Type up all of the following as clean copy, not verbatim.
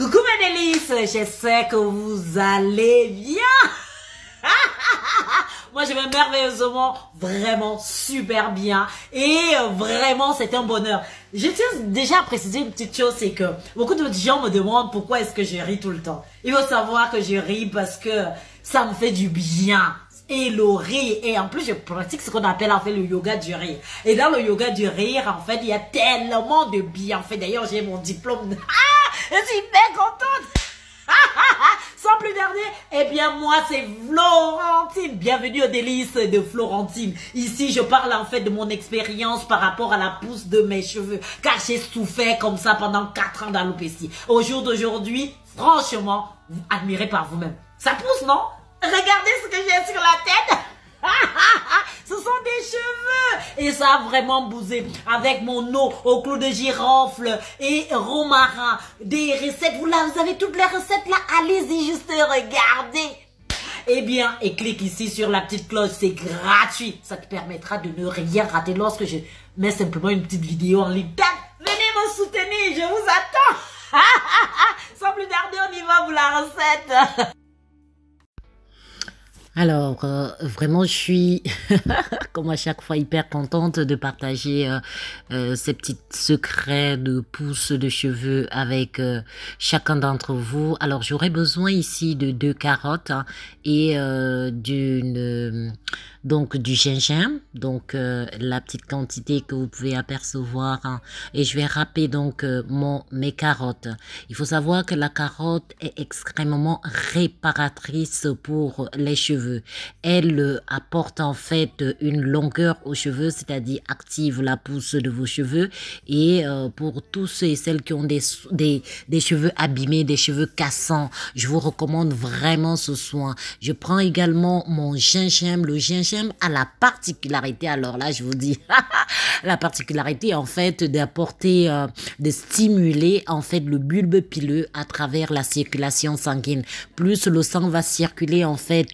Coucou mes délices, j'espère que vous allez bien. Moi je vais merveilleusement, vraiment super bien et vraiment c'est un bonheur. Je tiens déjà à préciser une petite chose, c'est que beaucoup de gens me demandent pourquoi est-ce que je ris tout le temps. Il faut savoir que je ris parce que ça me fait du bien. Et le rire, et en plus je pratique ce qu'on appelle en fait le yoga du rire. Et dans le yoga du rire, en fait, il y a tellement de bienfaits. D'ailleurs, j'ai mon diplôme. Je suis bien contente. Sans plus tarder, eh bien moi c'est Florentine. Bienvenue aux délices de Florentine. Ici je parle en fait de mon expérience par rapport à la pousse de mes cheveux. Car j'ai souffert comme ça pendant 4 ans d'alopécie. Au jour d'aujourd'hui, franchement, vous admirez par vous-même. Ça pousse, non? Regardez ce que j'ai sur la tête. Ce sont des cheveux. Et ça a vraiment bousé. Avec mon eau au clou de girofle et romarin. Des recettes. Vous avez toutes les recettes là. Allez-y juste regarder. Eh bien, et clique ici sur la petite cloche. C'est gratuit. Ça te permettra de ne rien rater lorsque je mets simplement une petite vidéo en ligne. Venez me soutenir. Je vous attends. Sans plus tarder, on y va pour la recette. Alors, vraiment, je suis, comme à chaque fois, hyper contente de partager ces petits secrets de pousse de cheveux avec chacun d'entre vous. Alors, j'aurais besoin ici de 2 carottes hein, et donc du gingembre, donc la petite quantité que vous pouvez apercevoir. Hein, et je vais râper donc mes carottes. Il faut savoir que la carotte est extrêmement réparatrice pour les cheveux. Elle apporte en fait une longueur aux cheveux, c'est-à-dire active la pousse de vos cheveux. Et pour tous ceux et celles qui ont des cheveux abîmés, des cheveux cassants, je vous recommande vraiment ce soin. Je prends également mon gingembre. Le gingembre a la particularité, alors là je vous dis, la particularité en fait d'apporter, de stimuler en fait le bulbe pileux à travers la circulation sanguine. Plus le sang va circuler en fait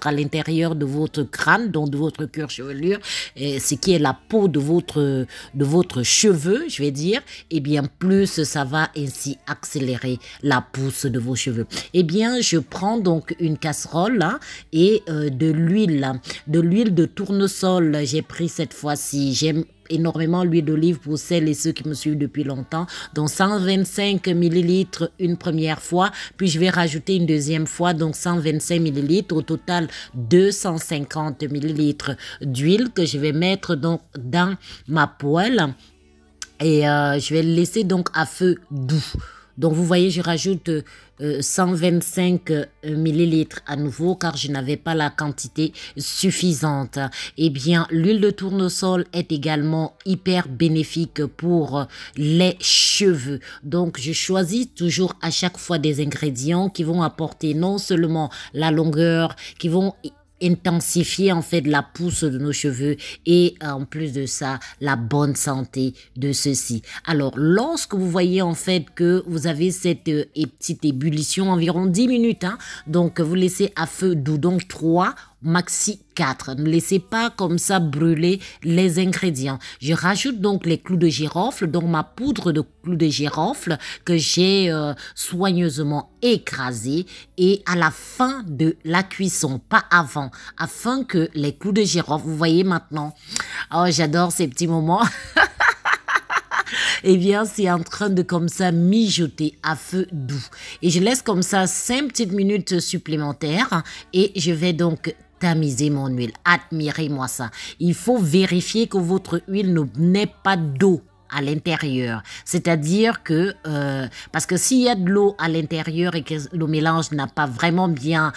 à l'intérieur de votre crâne, donc de votre cuir chevelu, ce qui est la peau de votre cheveu, je vais dire, et bien plus ça va ainsi accélérer la pousse de vos cheveux. Eh bien, je prends donc une casserole là, et de l'huile de tournesol. J'ai pris cette fois-ci, j'aime énormément l'huile d'olive pour celles et ceux qui me suivent depuis longtemps. Donc 125 millilitres une première fois, puis je vais rajouter une deuxième fois, donc 125 millilitres, au total 250 millilitres d'huile que je vais mettre donc dans ma poêle et je vais le laisser donc à feu doux. Donc, vous voyez, je rajoute 125 millilitres à nouveau car je n'avais pas la quantité suffisante. Eh bien, l'huile de tournesol est également hyper bénéfique pour les cheveux. Donc, je choisis toujours à chaque fois des ingrédients qui vont apporter non seulement la longueur, qui vont intensifier en fait la pousse de nos cheveux et en plus de ça la bonne santé de ceux-ci. Alors lorsque vous voyez en fait que vous avez cette petite ébullition environ 10 minutes hein, donc vous laissez à feu doux, donc 3 maxi 4. Ne laissez pas comme ça brûler les ingrédients. Je rajoute donc les clous de girofle, donc ma poudre de clous de girofle que j'ai soigneusement écrasée et à la fin de la cuisson, pas avant, afin que les clous de girofle, vous voyez maintenant, oh j'adore ces petits moments. Eh bien, c'est en train de comme ça mijoter à feu doux. Et je laisse comme ça 5 petites minutes supplémentaires et je vais donc tamiser mon huile. Admirez-moi ça. Il faut vérifier que votre huile n'ait pas d'eau à l'intérieur. C'est-à-dire que, parce que s'il y a de l'eau à l'intérieur et que le mélange n'a pas vraiment bien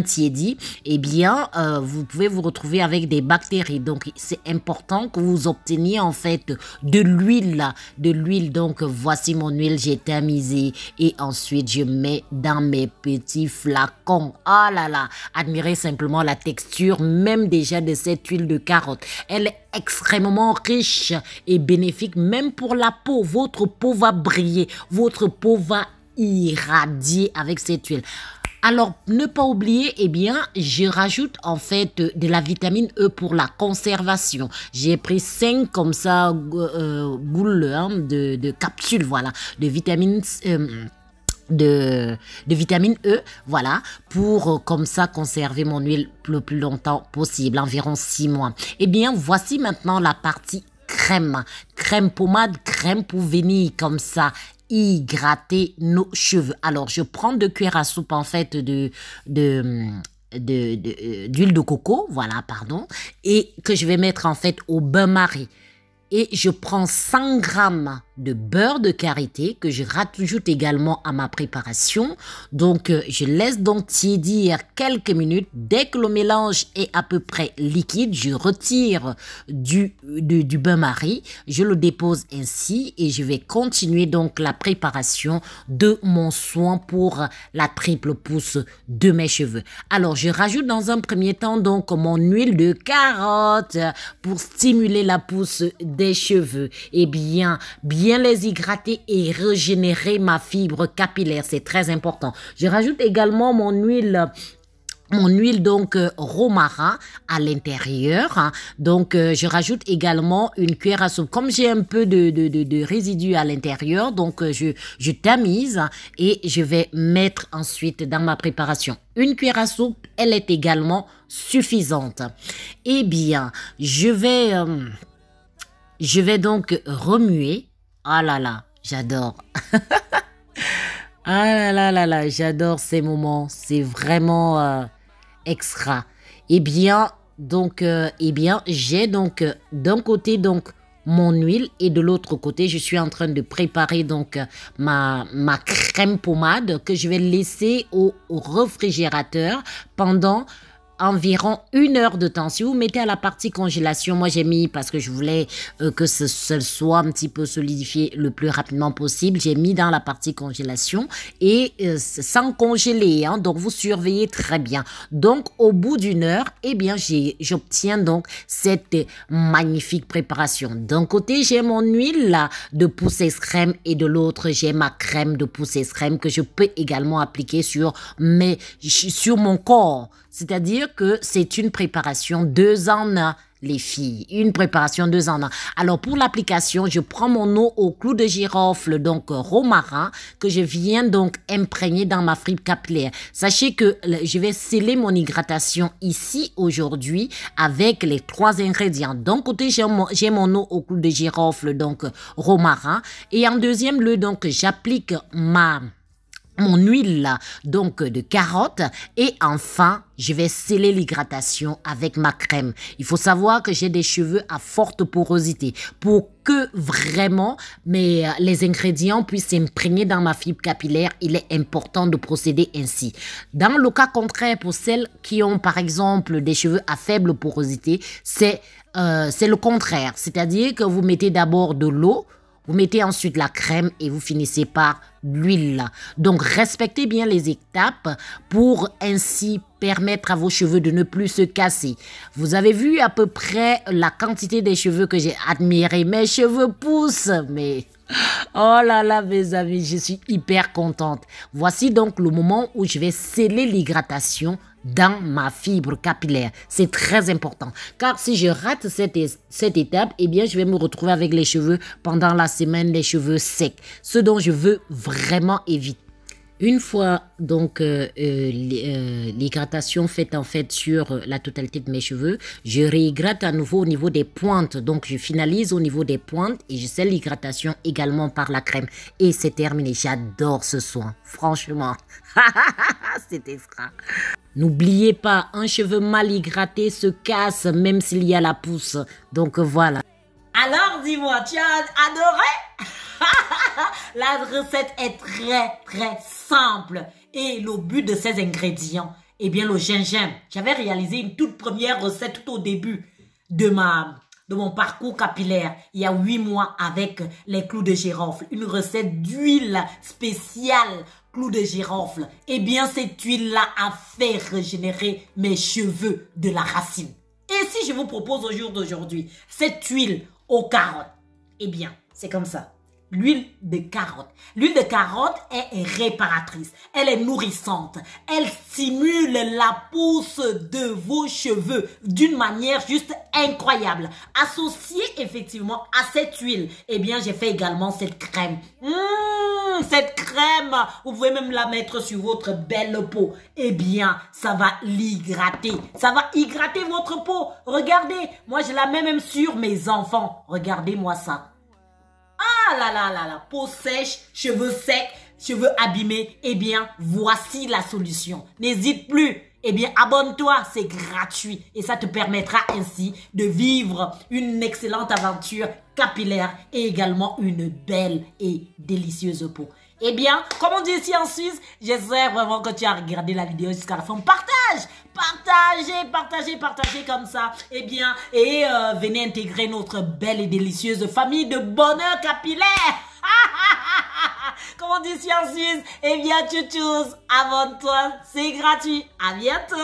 tiédi, eh bien, vous pouvez vous retrouver avec des bactéries. Donc, c'est important que vous obteniez en fait de l'huile là, de l'huile. Donc, voici mon huile, j'ai tamisé et ensuite, je mets dans mes petits flacons. Oh là là, admirez simplement la texture même déjà de cette huile de carotte. Elle est extrêmement riche et bénéfique même pour la peau. Votre peau va briller, votre peau va irradier avec cette huile. Alors, ne pas oublier, eh bien, je rajoute en fait de la vitamine E pour la conservation. J'ai pris 5 comme ça boules hein, de capsules, voilà, de vitamine de vitamine E, voilà, pour comme ça conserver mon huile le plus longtemps possible, environ 6 mois. Eh bien, voici maintenant la partie crème. Crème pommade, crème pour venir comme ça hydrater nos cheveux. Alors, je prends 2 cuillères à soupe en fait d'huile de coco, voilà, pardon, et que je vais mettre en fait au bain-marie. Et je prends 100 grammes de beurre de karité que je rajoute également à ma préparation. Donc, je laisse donc tiédir quelques minutes. Dès que le mélange est à peu près liquide, je retire du bain-marie. Je le dépose ainsi et je vais continuer donc la préparation de mon soin pour la triple pousse de mes cheveux. Alors, je rajoute dans un premier temps donc mon huile de carotte pour stimuler la pousse des cheveux et bien les hydrater et régénérer ma fibre capillaire, c'est très important. Je rajoute également mon huile donc romarin à l'intérieur, hein. Donc je rajoute également une cuillère à soupe. Comme j'ai un peu de résidus à l'intérieur, donc je tamise et je vais mettre ensuite dans ma préparation. Une cuillère à soupe, elle est également suffisante. Eh bien, je vais donc remuer. Ah là là, j'adore. Ah là, j'adore ces moments. C'est vraiment extra. Eh bien, j'ai donc d'un côté donc mon huile et de l'autre côté, je suis en train de préparer donc ma crème pommade que je vais laisser au réfrigérateur pendant environ 1 heure de temps. Si vous mettez à la partie congélation, moi j'ai mis parce que je voulais que ce soit un petit peu solidifié le plus rapidement possible. J'ai mis dans la partie congélation et sans congeler, hein, donc vous surveillez très bien. Donc au bout d'1 heure, eh bien j'obtiens donc cette magnifique préparation. D'un côté j'ai mon huile là, de pousse extrême et de l'autre j'ai ma crème de pousse extrême que je peux également appliquer sur mon corps. C'est-à-dire que c'est une préparation 2 en 1, les filles. Une préparation 2 en 1. Alors, pour l'application, je prends mon eau au clou de girofle, donc romarin, que je viens donc imprégner dans ma fibre capillaire. Sachez que je vais sceller mon hydratation ici, aujourd'hui, avec les 3 ingrédients. D'un côté, j'ai mon eau au clou de girofle, donc romarin. Et en deuxième lieu, donc, j'applique mon huile là, donc de carotte et enfin je vais sceller l'hydratation avec ma crème. Il faut savoir que j'ai des cheveux à forte porosité pour que vraiment les ingrédients puissent s'imprégner dans ma fibre capillaire. Il est important de procéder ainsi. Dans le cas contraire, pour celles qui ont par exemple des cheveux à faible porosité, c'est le contraire. C'est-à-dire que vous mettez d'abord de l'eau, vous mettez ensuite la crème et vous finissez par l'huile. Donc, respectez bien les étapes pour ainsi permettre à vos cheveux de ne plus se casser. Vous avez vu à peu près la quantité des cheveux que j'ai admirés. Mes cheveux poussent, mais... Oh là là, mes amis, je suis hyper contente. Voici donc le moment où je vais sceller l'hydratation dans ma fibre capillaire. C'est très important. Car si je rate cette étape, eh bien, je vais me retrouver avec les cheveux pendant la semaine, les cheveux secs. Ce dont je veux vraiment éviter. Une fois donc l'hydratation faite en fait sur la totalité de mes cheveux, je réhydrate à nouveau au niveau des pointes. Donc je finalise au niveau des pointes et je scelle l'hydratation également par la crème. Et c'est terminé. J'adore ce soin. Franchement, c'est extra. N'oubliez pas, un cheveu mal hydraté se casse même s'il y a la pousse. Donc voilà. Alors dis-moi, tu as adoré? La recette est très simple et le but de ces ingrédients, eh bien le gingembre. J'avais réalisé une toute première recette tout au début de mon parcours capillaire il y a 8 mois avec les clous de girofle, une recette d'huile spéciale clous de girofle. Eh bien cette huile-là a fait régénérer mes cheveux de la racine. Et si je vous propose au jour d'aujourd'hui cette huile aux carottes, eh bien c'est comme ça. l'huile de carotte. L'huile de carotte est réparatrice, elle est nourrissante, elle stimule la pousse de vos cheveux d'une manière juste incroyable. Associée effectivement à cette huile, eh bien j'ai fait également cette crème. Cette crème, vous pouvez même la mettre sur votre belle peau. Eh bien, ça va l'hydrater. Ça va hydrater votre peau. Regardez, moi je la mets même sur mes enfants. Regardez-moi ça. Ah là là là là, peau sèche, cheveux secs, cheveux abîmés. Eh bien, voici la solution. N'hésite plus. Eh bien, abonne-toi, c'est gratuit. Et ça te permettra ainsi de vivre une excellente aventure capillaire et également une belle et délicieuse peau. Eh bien, comme on dit ici en Suisse, j'espère vraiment que tu as regardé la vidéo jusqu'à la fin. Partage, partagez, partagez, partagez comme ça. Eh bien, et venez intégrer notre belle et délicieuse famille de bonheur capillaire. Comme on dit ici en Suisse, eh bien, tchou-tchous, abonne-toi, c'est gratuit. À bientôt.